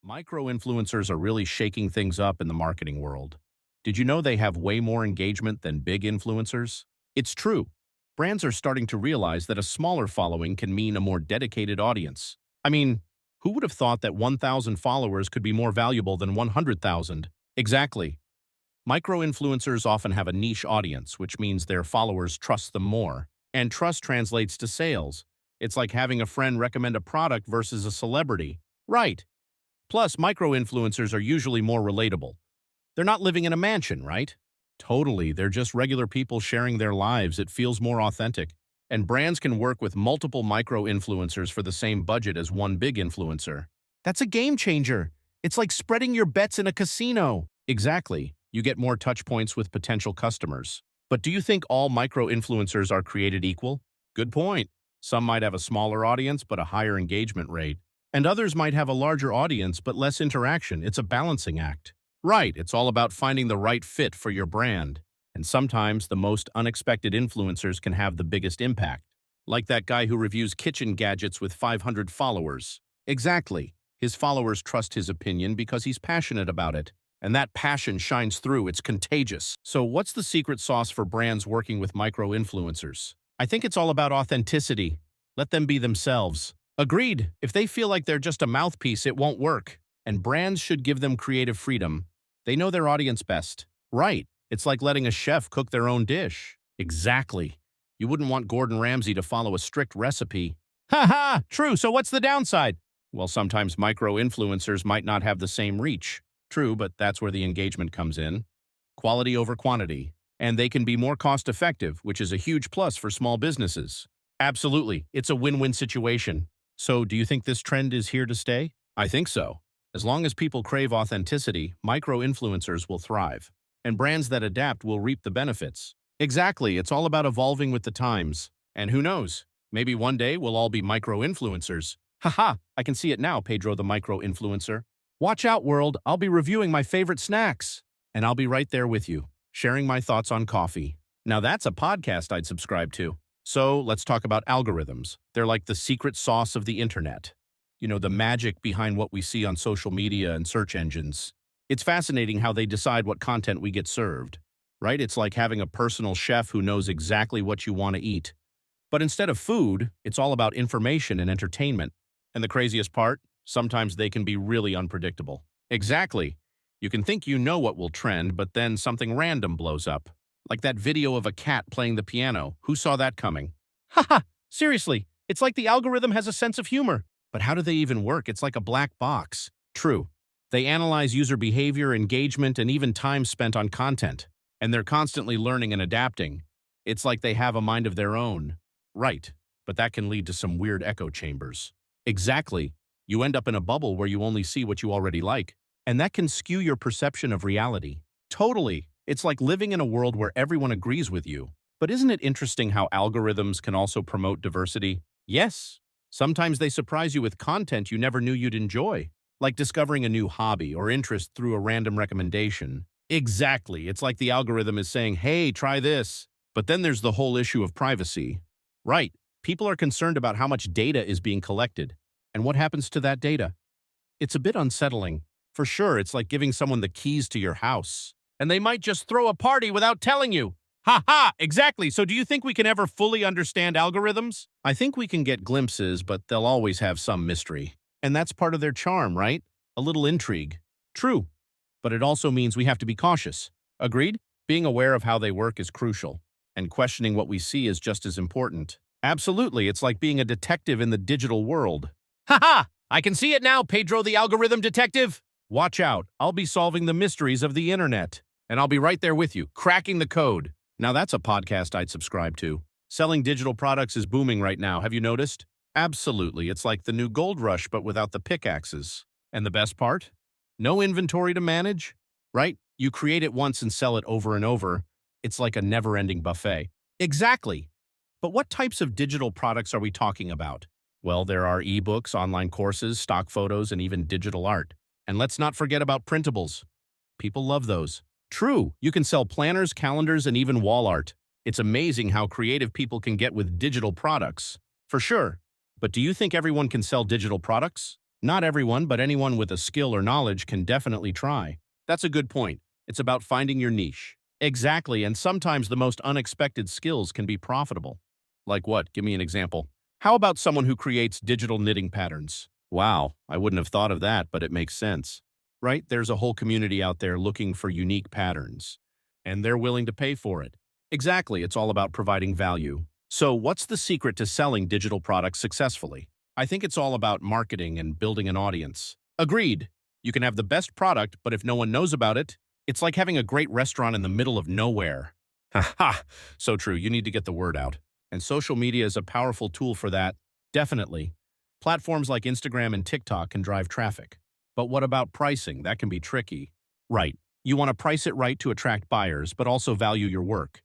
Micro-influencers are really shaking things up in the marketing world. Did you know they have way more engagement than big influencers? It's true. Brands are starting to realize that a smaller following can mean a more dedicated audience. I mean, who would have thought that 1,000 followers could be more valuable than 100,000? Exactly. Micro-influencers often have a niche audience, which means their followers trust them more. And trust translates to sales. It's like having a friend recommend a product versus a celebrity. Right. Plus, micro-influencers are usually more relatable. They're not living in a mansion, right? Totally, they're just regular people sharing their lives. It feels more authentic. And brands can work with multiple micro-influencers for the same budget as one big influencer. That's a game changer. It's like spreading your bets in a casino. Exactly. You get more touch points with potential customers. But do you think all micro-influencers are created equal? Good point. Some might have a smaller audience but a higher engagement rate. And others might have a larger audience but less interaction. It's a balancing act. Right, it's all about finding the right fit for your brand. And sometimes the most unexpected influencers can have the biggest impact. Like that guy who reviews kitchen gadgets with 500 followers. Exactly. His followers trust his opinion because he's passionate about it. And that passion shines through. It's contagious. So what's the secret sauce for brands working with micro-influencers? I think it's all about authenticity. Let them be themselves. Agreed. If they feel like they're just a mouthpiece, it won't work. And brands should give them creative freedom. They know their audience best. Right. It's like letting a chef cook their own dish. Exactly. You wouldn't want Gordon Ramsay to follow a strict recipe. Ha ha! True, so what's the downside? Well, sometimes micro-influencers might not have the same reach. True, but that's where the engagement comes in. Quality over quantity. And they can be more cost-effective, which is a huge plus for small businesses. Absolutely. It's a win-win situation. So, do you think this trend is here to stay? I think so. As long as people crave authenticity, micro-influencers will thrive. And brands that adapt will reap the benefits. Exactly, it's all about evolving with the times. And who knows? Maybe one day we'll all be micro-influencers. Haha, I can see it now, Pedro the micro-influencer. Watch out, world, I'll be reviewing my favorite snacks. And I'll be right there with you, sharing my thoughts on coffee. Now that's a podcast I'd subscribe to. So let's talk about algorithms. They're like the secret sauce of the internet. You know, the magic behind what we see on social media and search engines. It's fascinating how they decide what content we get served, right? It's like having a personal chef who knows exactly what you want to eat. But instead of food, it's all about information and entertainment. And the craziest part? Sometimes they can be really unpredictable. Exactly. You can think you know what will trend, but then something random blows up. Like that video of a cat playing the piano. Who saw that coming? Haha, seriously, it's like the algorithm has a sense of humor. But how do they even work? It's like a black box. True. They analyze user behavior, engagement, and even time spent on content. And they're constantly learning and adapting. It's like they have a mind of their own. Right. But that can lead to some weird echo chambers. Exactly. You end up in a bubble where you only see what you already like. And that can skew your perception of reality. Totally. It's like living in a world where everyone agrees with you. But isn't it interesting how algorithms can also promote diversity? Yes. Sometimes they surprise you with content you never knew you'd enjoy, like discovering a new hobby or interest through a random recommendation. Exactly. It's like the algorithm is saying, hey, try this. But then there's the whole issue of privacy. Right. People are concerned about how much data is being collected. And what happens to that data? It's a bit unsettling. For sure, it's like giving someone the keys to your house. And they might just throw a party without telling you. Ha ha! Exactly. So do you think we can ever fully understand algorithms? I think we can get glimpses, but they'll always have some mystery. And that's part of their charm, right? A little intrigue. True. But it also means we have to be cautious. Agreed? Being aware of how they work is crucial. And questioning what we see is just as important. Absolutely. It's like being a detective in the digital world. Ha ha! I can see it now, Pedro the algorithm detective. Watch out. I'll be solving the mysteries of the internet. And I'll be right there with you, cracking the code. Now that's a podcast I'd subscribe to. Selling digital products is booming right now, have you noticed? Absolutely, it's like the new gold rush but without the pickaxes. And the best part? No inventory to manage, right? You create it once and sell it over and over. It's like a never-ending buffet. Exactly. But what types of digital products are we talking about? Well, there are ebooks, online courses, stock photos, and even digital art. And let's not forget about printables. People love those. True, you can sell planners, calendars, and even wall art. It's amazing how creative people can get with digital products. For sure. But do you think everyone can sell digital products? Not everyone, but anyone with a skill or knowledge can definitely try. That's a good point. It's about finding your niche. Exactly, and sometimes the most unexpected skills can be profitable. Like what? Give me an example. How about someone who creates digital knitting patterns? Wow, I wouldn't have thought of that, but it makes sense. Right? There's a whole community out there looking for unique patterns, and they're willing to pay for it. Exactly, it's all about providing value. So, what's the secret to selling digital products successfully? I think it's all about marketing and building an audience. Agreed. You can have the best product, but if no one knows about it, it's like having a great restaurant in the middle of nowhere. Ha ha! So true, you need to get the word out. And social media is a powerful tool for that. Definitely. Platforms like Instagram and TikTok can drive traffic. But what about pricing? That can be tricky. Right. You want to price it right to attract buyers, but also value your work.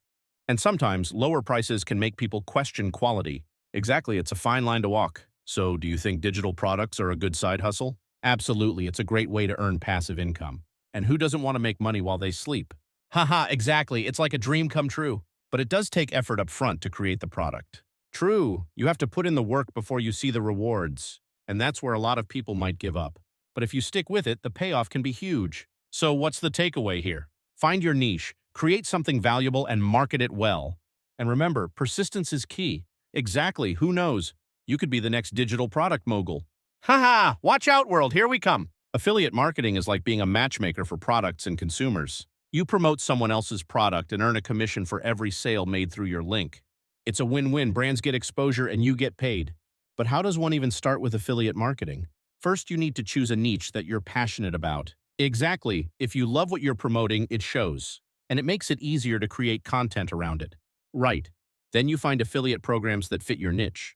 And sometimes, lower prices can make people question quality. Exactly, it's a fine line to walk. So, do you think digital products are a good side hustle? Absolutely, it's a great way to earn passive income. And who doesn't want to make money while they sleep? Haha, exactly, it's like a dream come true. But it does take effort up front to create the product. True, you have to put in the work before you see the rewards. And that's where a lot of people might give up. But if you stick with it, the payoff can be huge. So what's the takeaway here? Find your niche, create something valuable, and market it well. And remember, persistence is key. Exactly, who knows? You could be the next digital product mogul. Haha, watch out, world, here we come. Affiliate marketing is like being a matchmaker for products and consumers. You promote someone else's product and earn a commission for every sale made through your link. It's a win-win. Brands get exposure and you get paid. But how does one even start with affiliate marketing? First, you need to choose a niche that you're passionate about. Exactly. If you love what you're promoting, it shows. And it makes it easier to create content around it. Right. Then you find affiliate programs that fit your niche.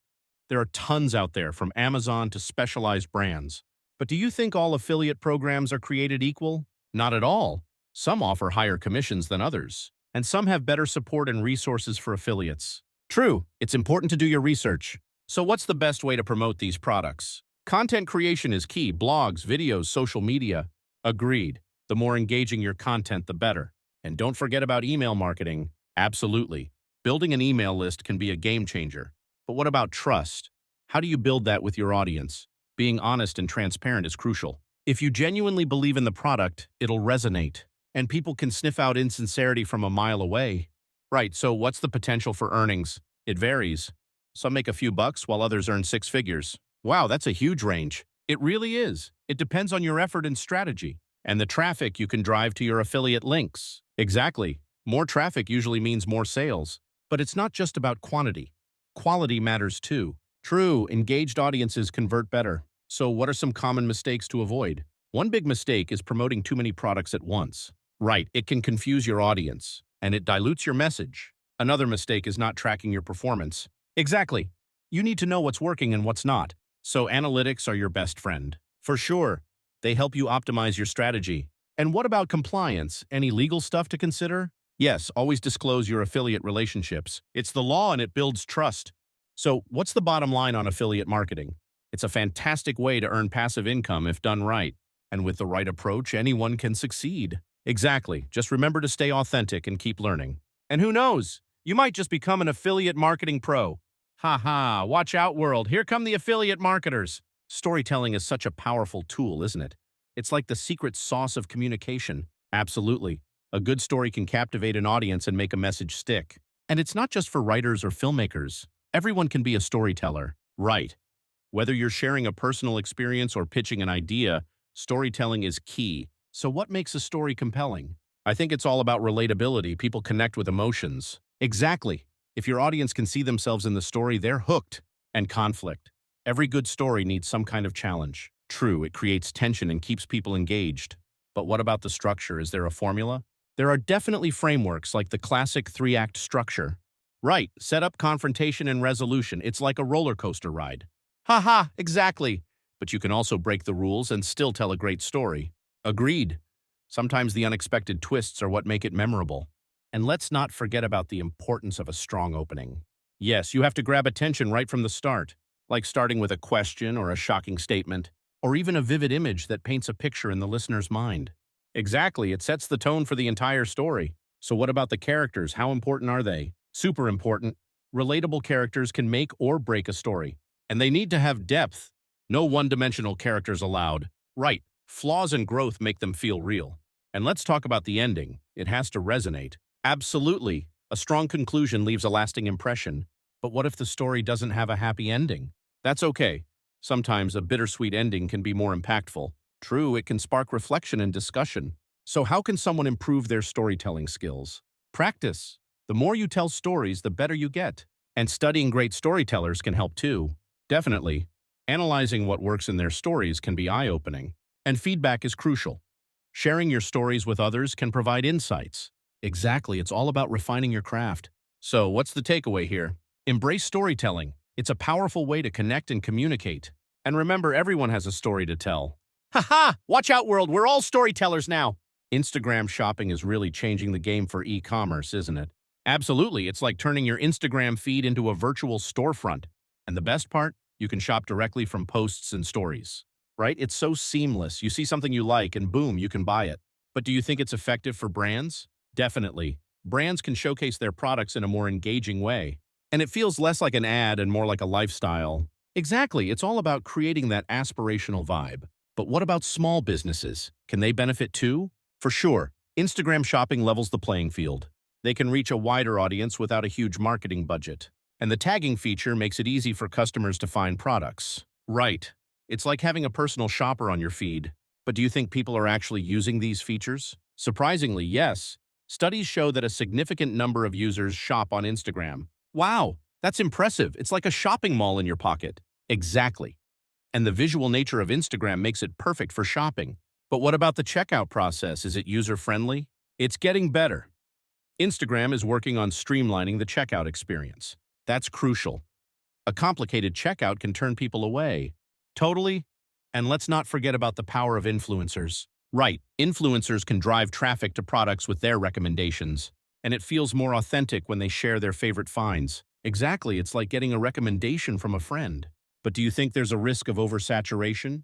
There are tons out there, from Amazon to specialized brands. But do you think all affiliate programs are created equal? Not at all. Some offer higher commissions than others, and some have better support and resources for affiliates. True, it's important to do your research. So what's the best way to promote these products? Content creation is key. Blogs, videos, social media. Agreed. The more engaging your content, the better. And don't forget about email marketing. Absolutely. Building an email list can be a game changer. But what about trust? How do you build that with your audience? Being honest and transparent is crucial. If you genuinely believe in the product, it'll resonate. And people can sniff out insincerity from a mile away. Right, so what's the potential for earnings? It varies. Some make a few bucks while others earn six figures. Wow, that's a huge range. It really is. It depends on your effort and strategy. And the traffic you can drive to your affiliate links. Exactly. More traffic usually means more sales. But it's not just about quantity. Quality matters too. True, engaged audiences convert better. So what are some common mistakes to avoid? One big mistake is promoting too many products at once. Right, it can confuse your audience, and it dilutes your message. Another mistake is not tracking your performance. Exactly. You need to know what's working and what's not. So analytics are your best friend. For sure. They help you optimize your strategy. And what about compliance? Any legal stuff to consider? Yes, always disclose your affiliate relationships. It's the law and it builds trust. So, what's the bottom line on affiliate marketing? It's a fantastic way to earn passive income if done right. And with the right approach, anyone can succeed. Exactly. Just remember to stay authentic and keep learning. And who knows? You might just become an affiliate marketing pro. Ha ha, watch out, world. Here come the affiliate marketers. Storytelling is such a powerful tool, isn't it? It's like the secret sauce of communication. Absolutely. A good story can captivate an audience and make a message stick. And it's not just for writers or filmmakers. Everyone can be a storyteller. Right. Whether you're sharing a personal experience or pitching an idea, storytelling is key. So what makes a story compelling? I think it's all about relatability. People connect with emotions. Exactly. If your audience can see themselves in the story, they're hooked. And conflict. Every good story needs some kind of challenge. True, it creates tension and keeps people engaged. But what about the structure? Is there a formula? There are definitely frameworks like the classic three-act structure. Right, setup, confrontation, and resolution. It's like a roller coaster ride. Haha, exactly. But you can also break the rules and still tell a great story. Agreed. Sometimes the unexpected twists are what make it memorable. And let's not forget about the importance of a strong opening. Yes, you have to grab attention right from the start, like starting with a question or a shocking statement, or even a vivid image that paints a picture in the listener's mind. Exactly, it sets the tone for the entire story. So what about the characters? How important are they? Super important. Relatable characters can make or break a story. And they need to have depth. No one-dimensional characters allowed. Right. Flaws and growth make them feel real. And let's talk about the ending. It has to resonate. Absolutely. A strong conclusion leaves a lasting impression. But what if the story doesn't have a happy ending? That's okay. Sometimes a bittersweet ending can be more impactful. True, it can spark reflection and discussion. So how can someone improve their storytelling skills? Practice. The more you tell stories, the better you get. And studying great storytellers can help too. Definitely. Analyzing what works in their stories can be eye-opening. And feedback is crucial. Sharing your stories with others can provide insights. Exactly, it's all about refining your craft. So, what's the takeaway here? Embrace storytelling. It's a powerful way to connect and communicate. And remember, everyone has a story to tell. Haha! Watch out, world, we're all storytellers now! Instagram shopping is really changing the game for e-commerce, isn't it? Absolutely, it's like turning your Instagram feed into a virtual storefront. And the best part? You can shop directly from posts and stories. Right? It's so seamless. You see something you like and boom, you can buy it. But do you think it's effective for brands? Definitely. Brands can showcase their products in a more engaging way. And it feels less like an ad and more like a lifestyle. Exactly, it's all about creating that aspirational vibe. But what about small businesses? Can they benefit too? For sure, Instagram shopping levels the playing field. They can reach a wider audience without a huge marketing budget. And the tagging feature makes it easy for customers to find products. Right. It's like having a personal shopper on your feed. But do you think people are actually using these features? Surprisingly, yes. Studies show that a significant number of users shop on Instagram. Wow, that's impressive. It's like a shopping mall in your pocket. Exactly. And the visual nature of Instagram makes it perfect for shopping. But what about the checkout process? Is it user-friendly? It's getting better. Instagram is working on streamlining the checkout experience. That's crucial. A complicated checkout can turn people away. Totally. And let's not forget about the power of influencers. Right, influencers can drive traffic to products with their recommendations. And it feels more authentic when they share their favorite finds. Exactly, it's like getting a recommendation from a friend. But do you think there's a risk of oversaturation?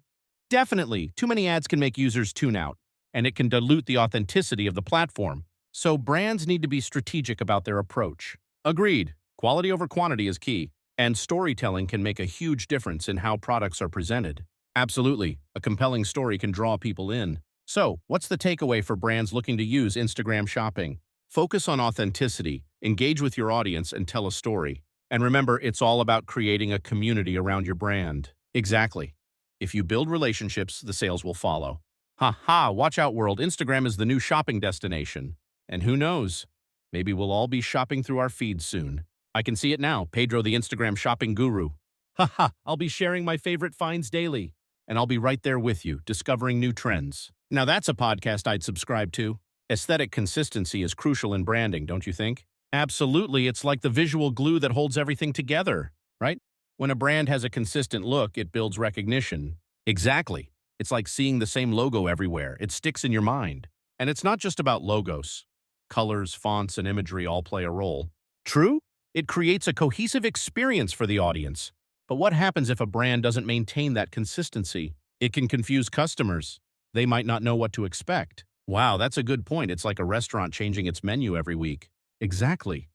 Definitely. Too many ads can make users tune out, and it can dilute the authenticity of the platform. So brands need to be strategic about their approach. Agreed. Quality over quantity is key, and storytelling can make a huge difference in how products are presented. Absolutely. A compelling story can draw people in. So, what's the takeaway for brands looking to use Instagram shopping? Focus on authenticity, engage with your audience, and tell a story. And remember, it's all about creating a community around your brand. Exactly. If you build relationships, the sales will follow. Ha ha, watch out world, Instagram is the new shopping destination. And who knows, maybe we'll all be shopping through our feeds soon. I can see it now, Pedro the Instagram shopping guru. Ha ha, I'll be sharing my favorite finds daily. And I'll be right there with you, discovering new trends. Now that's a podcast I'd subscribe to. Aesthetic consistency is crucial in branding, don't you think? Absolutely, it's like the visual glue that holds everything together, right? When a brand has a consistent look, it builds recognition. Exactly. It's like seeing the same logo everywhere. It sticks in your mind. And it's not just about logos. Colors, fonts, and imagery all play a role. True? It creates a cohesive experience for the audience. But what happens if a brand doesn't maintain that consistency? It can confuse customers. They might not know what to expect. Wow, that's a good point. It's like a restaurant changing its menu every week. Exactly.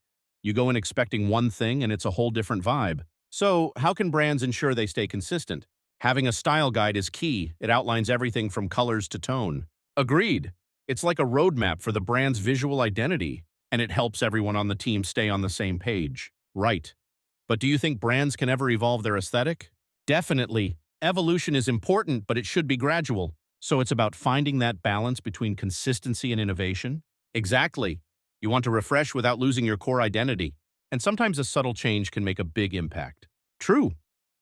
You go in expecting one thing and it's a whole different vibe. So, how can brands ensure they stay consistent? Having a style guide is key. It outlines everything from colors to tone. Agreed. It's like a roadmap for the brand's visual identity, and it helps everyone on the team stay on the same page. Right. But do you think brands can ever evolve their aesthetic? Definitely. Evolution is important, but it should be gradual. So it's about finding that balance between consistency and innovation? Exactly. You want to refresh without losing your core identity. And sometimes a subtle change can make a big impact. True.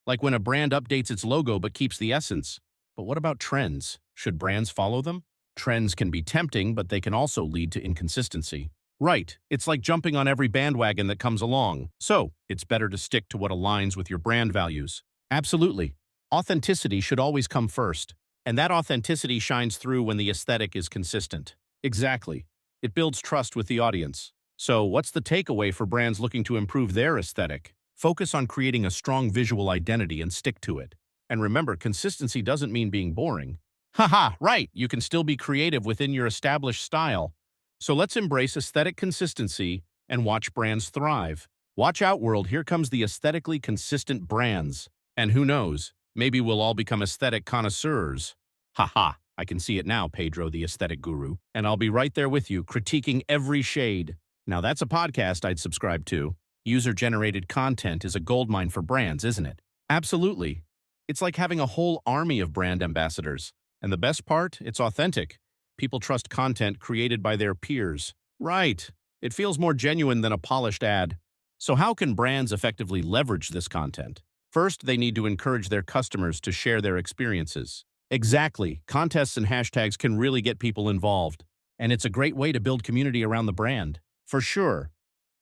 Like when a brand updates its logo but keeps the essence. But what about trends? Should brands follow them? Trends can be tempting, but they can also lead to inconsistency. Right. It's like jumping on every bandwagon that comes along. So, it's better to stick to what aligns with your brand values. Absolutely. Authenticity should always come first. And that authenticity shines through when the aesthetic is consistent. Exactly. It builds trust with the audience. So, what's the takeaway for brands looking to improve their aesthetic? Focus on creating a strong visual identity and stick to it. And remember, consistency doesn't mean being boring. Haha, right. You can still be creative within your established style. So let's embrace aesthetic consistency and watch brands thrive. Watch out, world. Here comes the aesthetically consistent brands. And who knows, Maybe we'll all become aesthetic connoisseurs. Haha, I can see it now, Pedro, the aesthetic guru. And I'll be right there with you, critiquing every shade. Now that's a podcast I'd subscribe to. User-generated content is a goldmine for brands, isn't it? Absolutely. It's like having a whole army of brand ambassadors. And the best part, it's authentic. People trust content created by their peers. Right. It feels more genuine than a polished ad. So how can brands effectively leverage this content? First, they need to encourage their customers to share their experiences. Exactly. Contests and hashtags can really get people involved. And it's a great way to build community around the brand. For sure.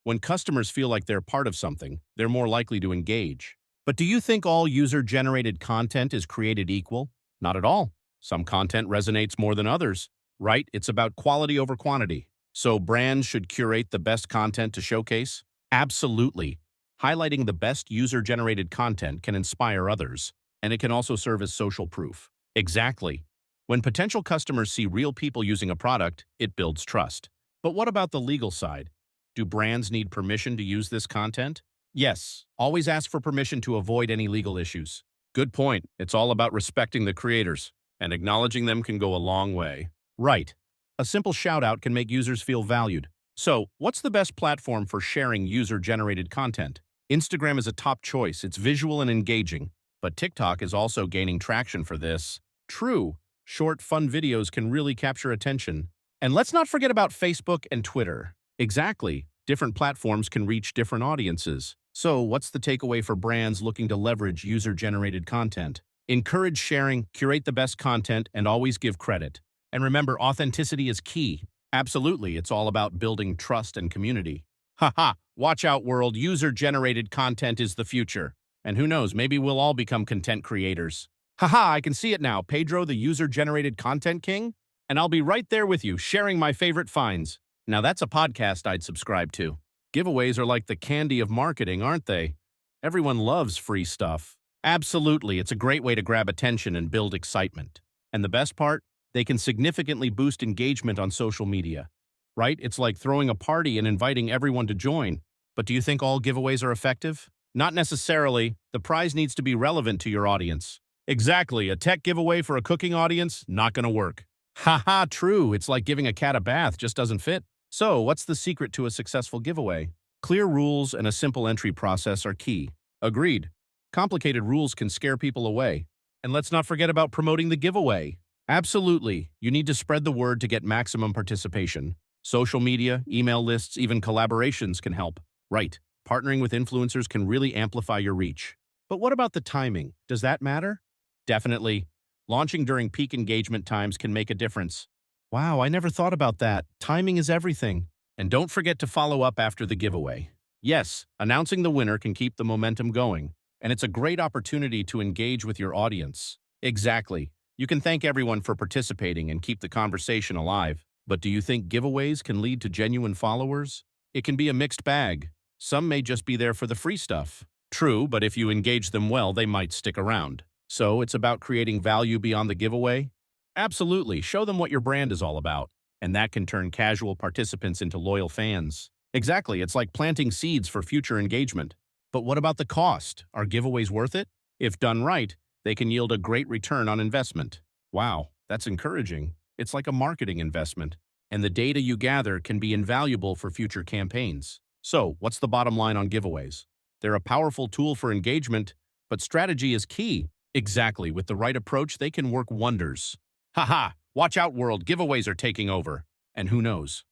When customers feel like they're part of something, they're more likely to engage. But do you think all user-generated content is created equal? Not at all. Some content resonates more than others, right? It's about quality over quantity. So brands should curate the best content to showcase? Absolutely. Highlighting the best user-generated content can inspire others, and it can also serve as social proof. Exactly. When potential customers see real people using a product, it builds trust. But what about the legal side? Do brands need permission to use this content? Yes. Always ask for permission to avoid any legal issues. Good point. It's all about respecting the creators, and acknowledging them can go a long way. Right. A simple shout-out can make users feel valued. So, what's the best platform for sharing user-generated content? Instagram is a top choice. It's visual and engaging. But TikTok is also gaining traction for this. True. Short, fun videos can really capture attention. And let's not forget about Facebook and Twitter. Exactly. Different platforms can reach different audiences. So, what's the takeaway for brands looking to leverage user-generated content? Encourage sharing, curate the best content, and always give credit. And remember, authenticity is key. Absolutely, it's all about building trust and community. Haha, watch out, world. User-generated content is the future. And who knows, maybe we'll all become content creators. Haha, I can see it now, Pedro, the user-generated content king. And I'll be right there with you, sharing my favorite finds. Now that's a podcast I'd subscribe to. Giveaways are like the candy of marketing, aren't they? Everyone loves free stuff. Absolutely, it's a great way to grab attention and build excitement. And the best part? They can significantly boost engagement on social media. Right? It's like throwing a party and inviting everyone to join. But do you think all giveaways are effective? Not necessarily. The prize needs to be relevant to your audience. Exactly, a tech giveaway for a cooking audience? Not gonna work. Haha, true. It's like giving a cat a bath, just doesn't fit. So, what's the secret to a successful giveaway? Clear rules and a simple entry process are key. Agreed. Complicated rules can scare people away. And let's not forget about promoting the giveaway. Absolutely. You need to spread the word to get maximum participation. Social media, email lists, even collaborations can help. Right. Partnering with influencers can really amplify your reach. But what about the timing? Does that matter? Definitely. Launching during peak engagement times can make a difference. Wow, I never thought about that. Timing is everything. And don't forget to follow up after the giveaway. Yes, announcing the winner can keep the momentum going. And it's a great opportunity to engage with your audience. Exactly. You can thank everyone for participating and keep the conversation alive. But do you think giveaways can lead to genuine followers? It can be a mixed bag. Some may just be there for the free stuff. True, but if you engage them well, they might stick around. So it's about creating value beyond the giveaway? Absolutely. Show them what your brand is all about. And that can turn casual participants into loyal fans. Exactly. It's like planting seeds for future engagement. But what about the cost? Are giveaways worth it? If done right, they can yield a great return on investment. Wow, that's encouraging. It's like a marketing investment. And the data you gather can be invaluable for future campaigns. So, what's the bottom line on giveaways? They're a powerful tool for engagement, but strategy is key. Exactly. With the right approach, they can work wonders. Haha, watch out, world. Giveaways are taking over. And who knows?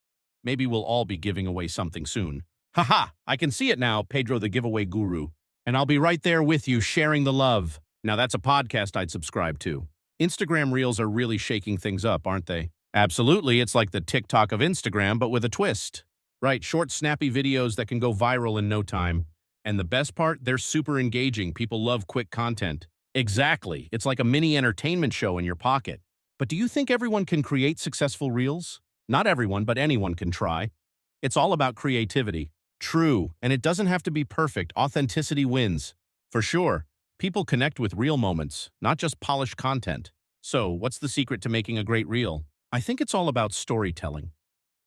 Maybe we'll all be giving away something soon. Haha, I can see it now, Pedro the giveaway guru. And I'll be right there with you, sharing the love. Now that's a podcast I'd subscribe to. Instagram Reels are really shaking things up, aren't they? Absolutely, it's like the TikTok of Instagram, but with a twist. Right, short, snappy videos that can go viral in no time. And the best part, they're super engaging. People love quick content. Exactly, it's like a mini entertainment show in your pocket. But do you think everyone can create successful Reels? Not everyone, but anyone can try. It's all about creativity. True, and it doesn't have to be perfect. Authenticity wins. For sure, people connect with real moments, not just polished content. So, what's the secret to making a great Reel? I think it's all about storytelling.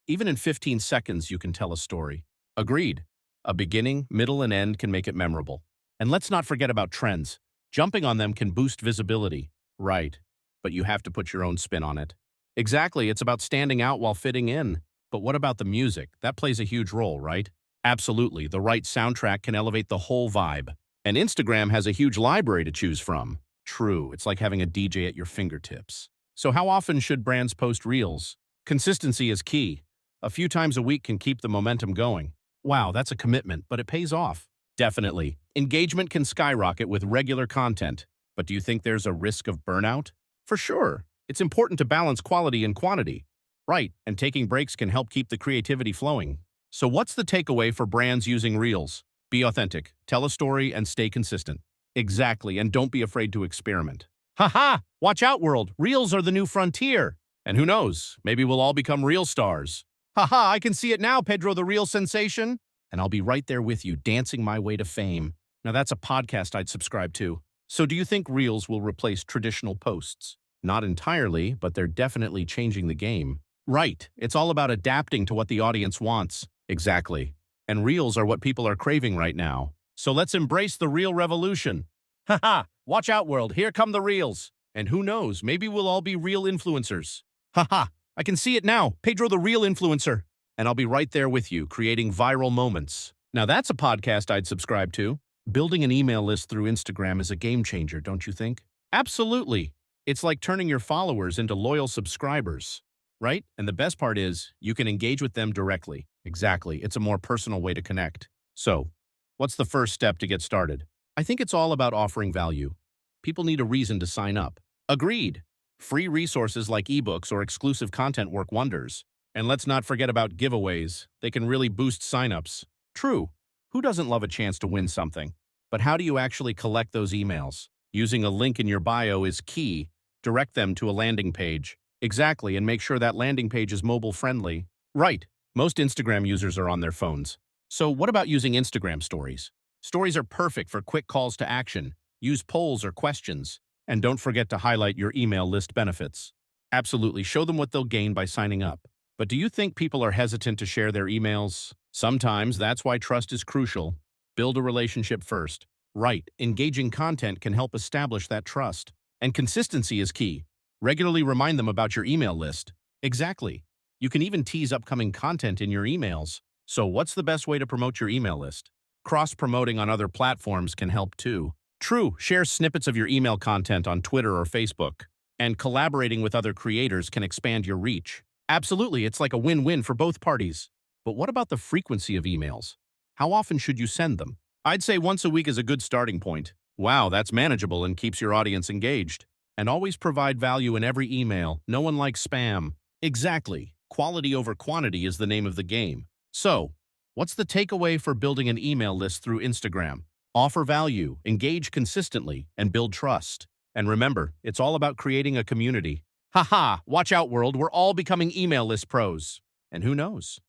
Even in 15 seconds, you can tell a story. Agreed. A beginning, middle, and end can make it memorable. And let's not forget about trends. Jumping on them can boost visibility. Right. But you have to put your own spin on it. Exactly, it's about standing out while fitting in. But what about the music? That plays a huge role, right? Absolutely, the right soundtrack can elevate the whole vibe. And Instagram has a huge library to choose from. True, it's like having a DJ at your fingertips. So how often should brands post reels? Consistency is key. A few times a week can keep the momentum going. Wow, that's a commitment, but it pays off. Definitely. Engagement can skyrocket with regular content. But do you think there's a risk of burnout? For sure. It's important to balance quality and quantity. Right, and taking breaks can help keep the creativity flowing. So what's the takeaway for brands using Reels? Be authentic, tell a story, and stay consistent. Exactly, and don't be afraid to experiment. Haha! Watch out, world! Reels are the new frontier! And who knows, maybe we'll all become Reel stars. Haha, I can see it now, Pedro the Reel sensation! And I'll be right there with you, dancing my way to fame. Now that's a podcast I'd subscribe to. So do you think Reels will replace traditional posts? Not entirely, but they're definitely changing the game. Right, it's all about adapting to what the audience wants. Exactly. And Reels are what people are craving right now. So let's embrace the Reel revolution. Haha, watch out, world, here come the Reels. And who knows, maybe we'll all be Reel influencers. Haha, I can see it now, Pedro the Reel influencer. And I'll be right there with you, creating viral moments. Now that's a podcast I'd subscribe to. Building an email list through Instagram is a game changer, don't you think? Absolutely. It's like turning your followers into loyal subscribers, right? And the best part is, you can engage with them directly. Exactly. It's a more personal way to connect. So, what's the first step to get started? I think it's all about offering value. People need a reason to sign up. Agreed. Free resources like ebooks or exclusive content work wonders. And let's not forget about giveaways. They can really boost signups. True. Who doesn't love a chance to win something? But how do you actually collect those emails? Using a link in your bio is key. Direct them to a landing page. Exactly, and make sure that landing page is mobile-friendly. Right. Most Instagram users are on their phones. So what about using Instagram stories? Stories are perfect for quick calls to action. Use polls or questions. And don't forget to highlight your email list benefits. Absolutely, show them what they'll gain by signing up. But do you think people are hesitant to share their emails? Sometimes that's why trust is crucial. Build a relationship first. Right, engaging content can help establish that trust. And consistency is key. Regularly remind them about your email list. Exactly. You can even tease upcoming content in your emails. So what's the best way to promote your email list? Cross-promoting on other platforms can help too. True, share snippets of your email content on Twitter or Facebook. And collaborating with other creators can expand your reach. Absolutely, it's like a win-win for both parties. But what about the frequency of emails? How often should you send them? I'd say once a week is a good starting point. Wow, that's manageable and keeps your audience engaged. And always provide value in every email. No one likes spam. Exactly. Quality over quantity is the name of the game. So, what's the takeaway for building an email list through Instagram? Offer value, engage consistently, and build trust. And remember, it's all about creating a community. Haha, watch out, world, we're all becoming email list pros. And who knows?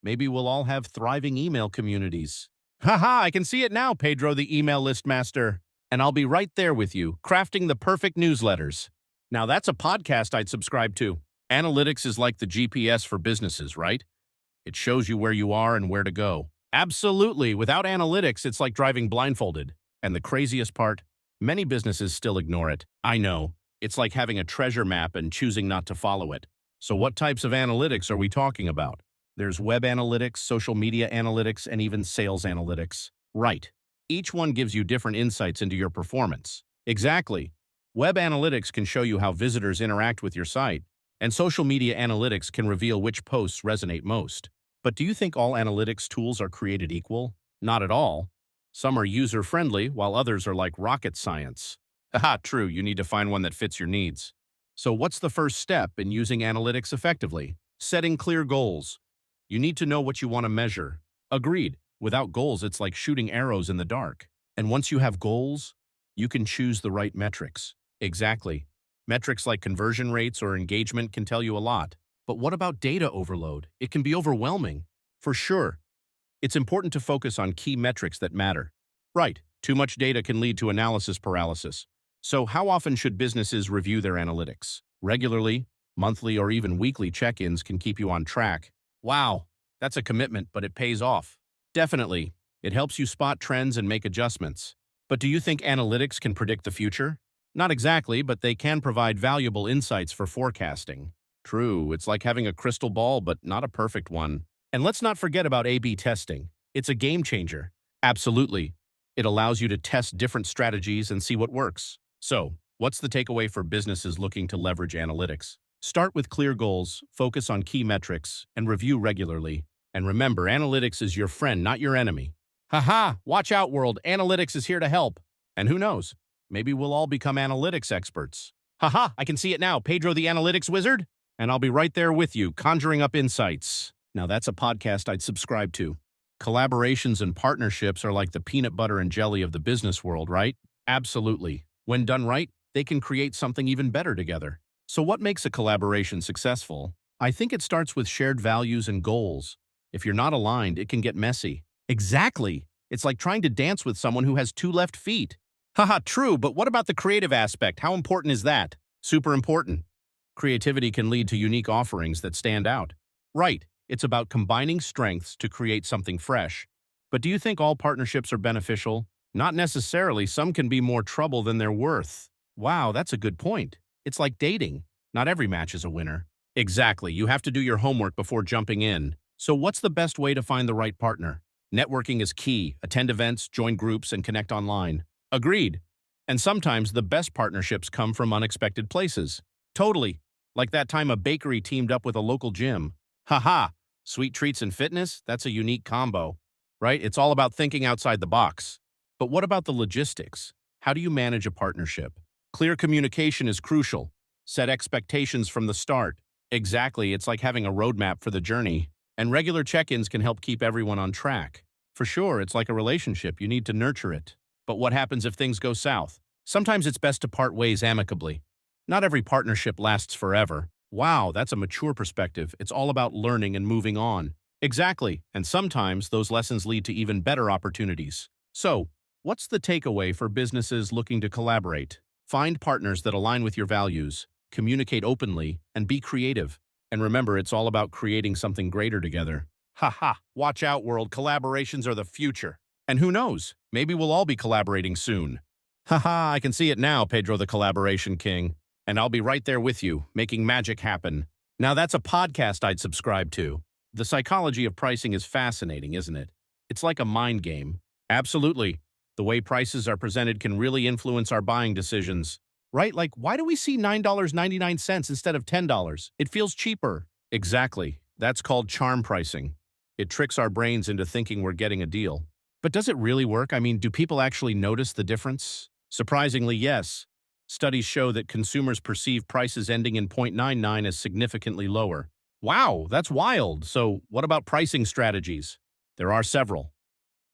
Maybe we'll all have thriving email communities. Haha, I can see it now, Pedro the email list master. And I'll be right there with you, crafting the perfect newsletters. Now that's a podcast I'd subscribe to. Analytics is like the GPS for businesses, right? It shows you where you are and where to go. Absolutely. Without analytics, it's like driving blindfolded. And the craziest part, many businesses still ignore it. I know. It's like having a treasure map and choosing not to follow it. So what types of analytics are we talking about? There's web analytics, social media analytics, and even sales analytics. Right. Each one gives you different insights into your performance. Exactly. Web analytics can show you how visitors interact with your site, and social media analytics can reveal which posts resonate most. But do you think all analytics tools are created equal? Not at all. Some are user-friendly, while others are like rocket science. Haha, true, you need to find one that fits your needs. So what's the first step in using analytics effectively? Setting clear goals. You need to know what you want to measure. Agreed. Without goals, it's like shooting arrows in the dark. And once you have goals, you can choose the right metrics. Exactly. Metrics like conversion rates or engagement can tell you a lot. But what about data overload? It can be overwhelming. For sure. It's important to focus on key metrics that matter. Right. Too much data can lead to analysis paralysis. So how often should businesses review their analytics? Regularly, monthly, or even weekly check-ins can keep you on track. Wow, that's a commitment, but it pays off. Definitely. It helps you spot trends and make adjustments. But do you think analytics can predict the future? Not exactly, but they can provide valuable insights for forecasting. True, it's like having a crystal ball, but not a perfect one. And let's not forget about A/B testing. It's a game changer. Absolutely. It allows you to test different strategies and see what works. So, what's the takeaway for businesses looking to leverage analytics? Start with clear goals, focus on key metrics, and review regularly. And remember, analytics is your friend, not your enemy. Haha, watch out, world. Analytics is here to help. And who knows? Maybe we'll all become analytics experts. Haha, I can see it now, Pedro the Analytics Wizard. And I'll be right there with you, conjuring up insights. Now that's a podcast I'd subscribe to. Collaborations and partnerships are like the peanut butter and jelly of the business world, right? Absolutely. When done right, they can create something even better together. So what makes a collaboration successful? I think it starts with shared values and goals. If you're not aligned, it can get messy. Exactly. It's like trying to dance with someone who has two left feet. Haha, true, but what about the creative aspect? How important is that? Super important. Creativity can lead to unique offerings that stand out. Right, it's about combining strengths to create something fresh. But do you think all partnerships are beneficial? Not necessarily. Some can be more trouble than they're worth. Wow, that's a good point. It's like dating. Not every match is a winner. Exactly, you have to do your homework before jumping in. So what's the best way to find the right partner? Networking is key. Attend events, join groups, and connect online. Agreed. And sometimes the best partnerships come from unexpected places. Totally. Like that time a bakery teamed up with a local gym. Haha. Sweet treats and fitness? That's a unique combo. Right? It's all about thinking outside the box. But what about the logistics? How do you manage a partnership? Clear communication is crucial. Set expectations from the start. Exactly. It's like having a roadmap for the journey. And regular check-ins can help keep everyone on track. For sure, it's like a relationship. You need to nurture it. But what happens if things go south? Sometimes it's best to part ways amicably. Not every partnership lasts forever. Wow, that's a mature perspective. It's all about learning and moving on. Exactly, and sometimes those lessons lead to even better opportunities. So, what's the takeaway for businesses looking to collaborate? Find partners that align with your values, communicate openly, and be creative. And remember, it's all about creating something greater together. Haha, watch out, world. Collaborations are the future. And who knows, maybe we'll all be collaborating soon. Haha, I can see it now, Pedro the Collaboration King. And I'll be right there with you, making magic happen. Now that's a podcast I'd subscribe to. The psychology of pricing is fascinating, isn't it? It's like a mind game. Absolutely. The way prices are presented can really influence our buying decisions. Right? Like, why do we see $9.99 instead of $10? It feels cheaper. Exactly. That's called charm pricing. It tricks our brains into thinking we're getting a deal. But does it really work? I mean, do people actually notice the difference? Surprisingly, yes. Studies show that consumers perceive prices ending in 0.99 as significantly lower. Wow, that's wild. So what about pricing strategies? There are several.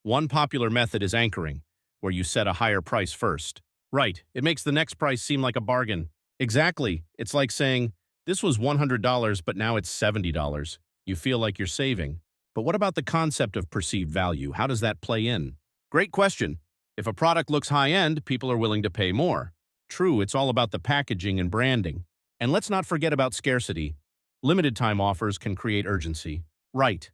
One popular method is anchoring, where you set a higher price first. Right, it makes the next price seem like a bargain. Exactly. It's like saying, this was $100, but now it's $70. You feel like you're saving. But what about the concept of perceived value? How does that play in? Great question. If a product looks high-end, people are willing to pay more. True, it's all about the packaging and branding. And let's not forget about scarcity. Limited-time offers can create urgency. Right.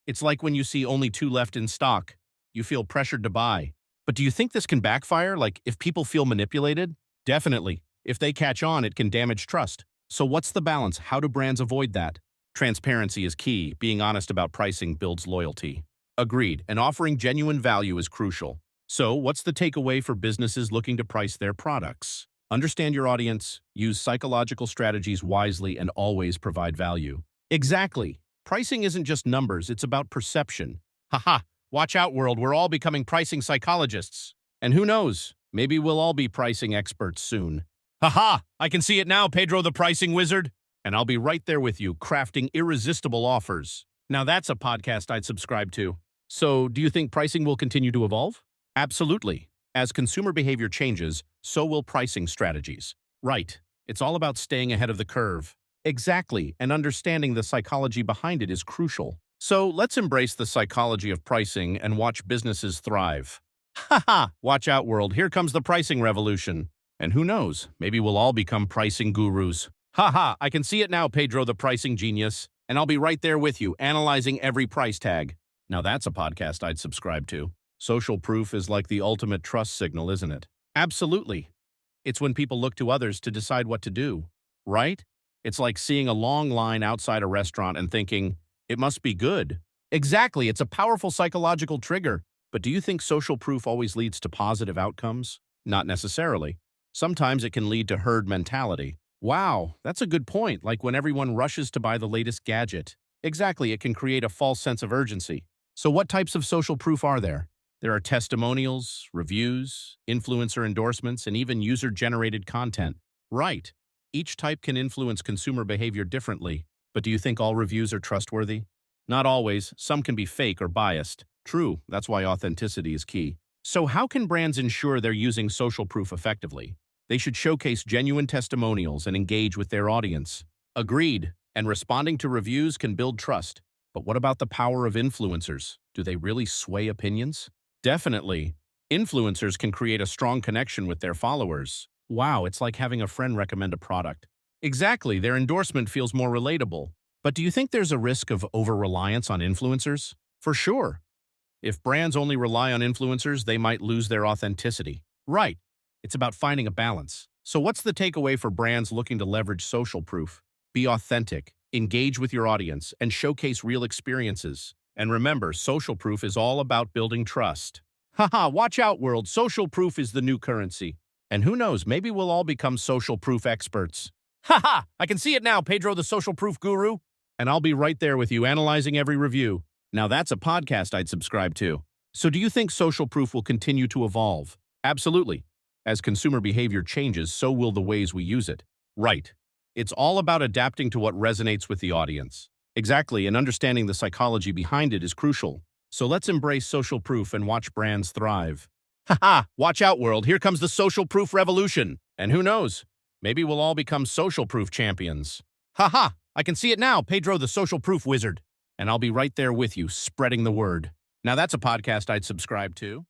It's like when you see only 2 left in stock. You feel pressured to buy. But do you think this can backfire? Like, if people feel manipulated? Definitely. If they catch on, it can damage trust. So what's the balance? How do brands avoid that? Transparency is key. Being honest about pricing builds loyalty. Agreed. And offering genuine value is crucial. So, what's the takeaway for businesses looking to price their products? Understand your audience, use psychological strategies wisely, and always provide value. Exactly. Pricing isn't just numbers, it's about perception. Haha, watch out, world. We're all becoming pricing psychologists. And who knows, maybe we'll all be pricing experts soon. Haha, I can see it now, Pedro the Pricing Wizard. And I'll be right there with you, crafting irresistible offers. Now that's a podcast I'd subscribe to. So, do you think pricing will continue to evolve? Absolutely. As consumer behavior changes, so will pricing strategies. Right. It's all about staying ahead of the curve. Exactly, and understanding the psychology behind it is crucial. So, let's embrace the psychology of pricing and watch businesses thrive. Haha, watch out, world. Here comes the pricing revolution. And who knows, maybe we'll all become pricing gurus. Haha, I can see it now, Pedro the Pricing Genius. And I'll be right there with you, analyzing every price tag. Now that's a podcast I'd subscribe to. Social proof is like the ultimate trust signal, isn't it? Absolutely. It's when people look to others to decide what to do, right? It's like seeing a long line outside a restaurant and thinking, it must be good. Exactly, it's a powerful psychological trigger. But do you think social proof always leads to positive outcomes? Not necessarily. Sometimes it can lead to herd mentality. Wow, that's a good point, like when everyone rushes to buy the latest gadget. Exactly, it can create a false sense of urgency. So what types of social proof are there? There are testimonials, reviews, influencer endorsements, and even user-generated content. Right. Each type can influence consumer behavior differently. But do you think all reviews are trustworthy? Not always. Some can be fake or biased. True, that's why authenticity is key. So how can brands ensure they're using social proof effectively? They should showcase genuine testimonials and engage with their audience. Agreed. And responding to reviews can build trust. But what about the power of influencers? Do they really sway opinions? Definitely. Influencers can create a strong connection with their followers. Wow, it's like having a friend recommend a product. Exactly, their endorsement feels more relatable. But do you think there's a risk of over-reliance on influencers? For sure. If brands only rely on influencers, they might lose their authenticity. Right. It's about finding a balance. So what's the takeaway for brands looking to leverage social proof? Be authentic, engage with your audience, and showcase real experiences. And remember, social proof is all about building trust. Haha, watch out, world. Social proof is the new currency. And who knows, maybe we'll all become social proof experts. Haha, I can see it now, Pedro the social proof guru. And I'll be right there with you analyzing every review. Now that's a podcast I'd subscribe to. So do you think social proof will continue to evolve? Absolutely. As consumer behavior changes, so will the ways we use it. Right. It's all about adapting to what resonates with the audience. Exactly, and understanding the psychology behind it is crucial. So let's embrace social proof and watch brands thrive. Haha, watch out, world. Here comes the social proof revolution. And who knows? Maybe we'll all become social proof champions. Haha, I can see it now, Pedro the social proof wizard. And I'll be right there with you, spreading the word. Now that's a podcast I'd subscribe to.